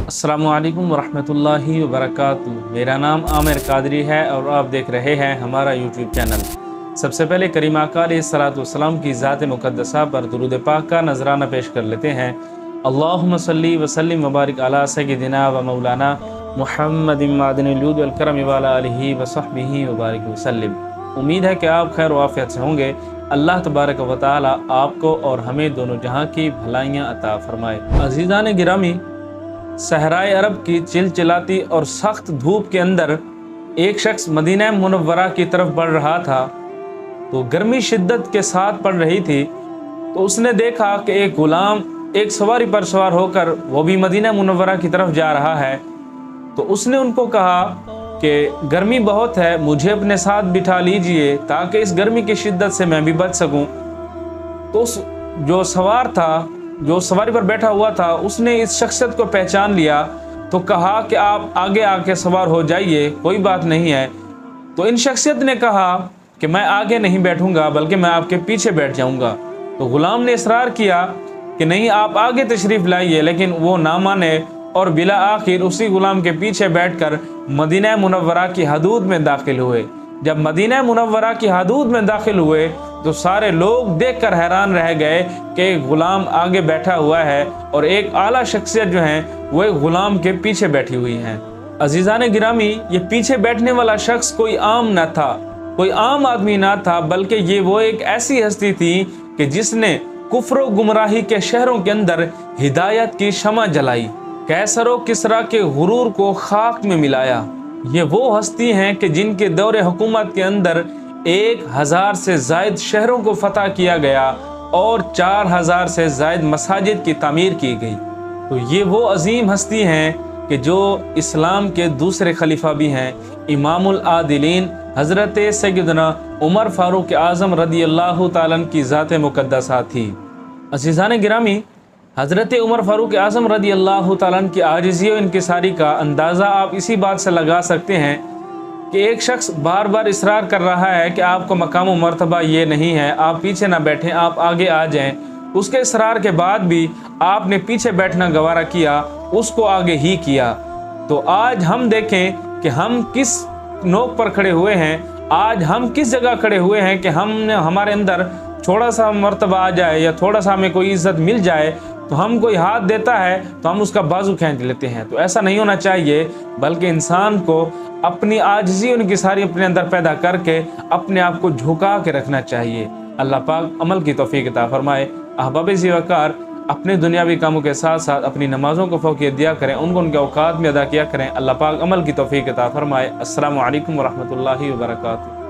अस्सलामु अलैकुम वरहमतुल्लाहि वबरकातुहू। मेरा नाम आमिर कादरी है और आप देख रहे हैं हमारा यूट्यूब चैनल। सबसे पहले करीम आका अलैहिस्सलाम की ज़ात मुक़द्दसा पर दुरूद पाक का नजराना पेश कर लेते हैं। अल्लाहुम्मा सल्ली व सल्लिम व बारिक अला सय्यिदिना व मौलाना मुहम्मदिन मादिनिल जूद वल करम व अला आलिहि व सहबिहि व बारिक व सल्लिम। उम्मीद है कि आप खैर व आफियत से होंगे। अल्लाह तबारक व तआला आपको और हमें दोनों जहां की भलाइयाँ अता फरमाए। अज़ीज़ान गिरामी, सहराए अरब की चिलचिलाती और सख्त धूप के अंदर एक शख्स मदीना मुनव्वरा की तरफ बढ़ रहा था। तो गर्मी शिद्दत के साथ पड़ रही थी, तो उसने देखा कि एक गुलाम एक सवारी पर सवार होकर वो भी मदीना मुनव्वरा की तरफ जा रहा है। तो उसने उनको कहा कि गर्मी बहुत है, मुझे अपने साथ बिठा लीजिए ताकि इस गर्मी की शिद्दत से मैं भी बच सकूं। तो उस जो सवार था, जो सवारी पर बैठा हुआ था, उसने इस शख्सियत को पहचान लिया। तो कहा कि आप आगे आके सवार हो जाइए, कोई बात नहीं है। तो इन शख्सियत ने कहा कि मैं आगे नहीं बैठूंगा बल्कि मैं आपके पीछे बैठ जाऊंगा। तो गुलाम ने इसरार किया कि नहीं, आप आगे तशरीफ़ लाइए, लेकिन वो ना माने और बिला आखिर उसी गुलाम के पीछे बैठकर मदीना मुनव्वरा की हदूद में दाखिल हुए। जब मदीना मुनव्वरा की हदूद में दाखिल हुए तो सारे लोग देखकर हैरान रह गए कि एक गुलाम आगे बैठा हुआ है और एक आला शख्सियत जो है वो एक गुलाम के पीछे बैठी हुई हैं। अजीज़ान गिरामी, ये पीछे बैठने वाला शख्स कोई आम न था, कोई आम आदमी ना था, बल्कि ये वो एक ऐसी हस्ती थी कि जिसने कुफ्र गुमराही के शहरों के अंदर हिदायत की शमा जलाई, कैसर व किसरा के गुरूर को खाक में मिलाया। ये वो हस्ती हैं कि जिनके दौरे हुकूमत के अंदर 1000 से ज़ायद शहरों को फतह किया गया और 4000 से ज़ायद मसाजिद की तामीर की गई। तो ये वो अजीम हस्ती हैं कि जो इस्लाम के दूसरे खलीफा भी हैं, इमामुल आदिलीन हज़रत सैयदना उमर फ़ारूक आज़म रदियल्लाहु ताला की ज़ात मुक़द्दसा थी। अज़ीज़ान गिरामी, हज़रत उमर फ़ारूक आज़म रदियल्लाहु ताला की आजिज़ी और इनकिसारी का अंदाज़ा आप इसी बात से लगा सकते हैं कि एक शख्स बार बार इसरार कर रहा है कि आपको मकाम व मर्तबा ये नहीं है, आप पीछे ना बैठें, आप आगे आ जाएं। उसके इसरार के बाद भी आपने पीछे बैठना गवारा किया, उसको आगे ही किया। तो आज हम देखें कि हम किस नोक पर खड़े हुए हैं, आज हम किस जगह खड़े हुए हैं कि हमारे अंदर थोड़ा सा मर्तबा आ जाए या थोड़ा सा हमें कोई इज़्ज़त मिल जाए तो हम कोई हाथ देता है तो हम उसका बाजू खींच लेते हैं। तो ऐसा नहीं होना चाहिए, बल्कि इंसान को अपनी आजिज़ी उनकी सारी अपने अंदर पैदा करके अपने आप को झुका के रखना चाहिए। अल्लाह पाक अमल की तौफीक अता फरमाए। अहबाब ज़िवाकार, अपने दुनियावी कामों के साथ साथ अपनी नमाज़ों को फ़ौक़ियत दिया करें, उनको उनके औक़ात में अदा किया करें। अल्लाह पाक अमल की तौफीक अता फरमाए। अस्सलामु अलैकुम वरहमतुल्लाहि वबरकातुहू।